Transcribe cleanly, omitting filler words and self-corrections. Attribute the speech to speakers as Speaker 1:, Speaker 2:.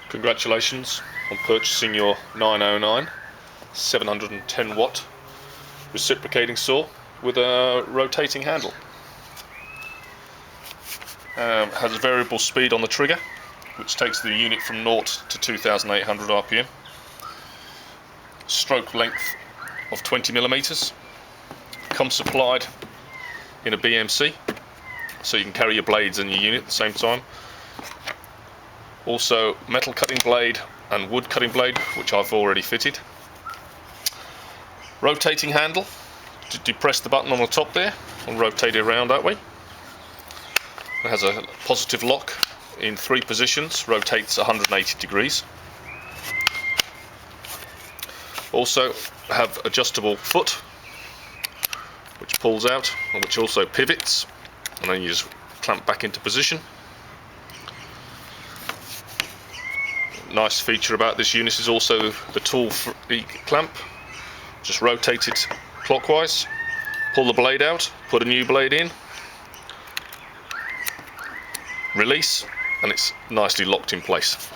Speaker 1: Congratulations on purchasing your 909 710 watt reciprocating saw with a rotating handle. Has a variable speed on the trigger, which takes the unit from 0 to 2,800 RPM. Stroke length of 20 millimeters. Comes supplied in a BMC, so you can carry your blades in your unit at the same time. Also metal cutting blade and wood cutting blade, which I've already fitted. Rotating handle, to depress the button on the top there and rotate it around that way. It has a positive lock in 3 positions, rotates 180 degrees. Also have adjustable foot, which pulls out and which also pivots, and then you just clamp back into position. Nice feature about this unit is also the tool free clamp. Just rotate it clockwise, pull the blade out, put a new blade in, release, and it's nicely locked in place.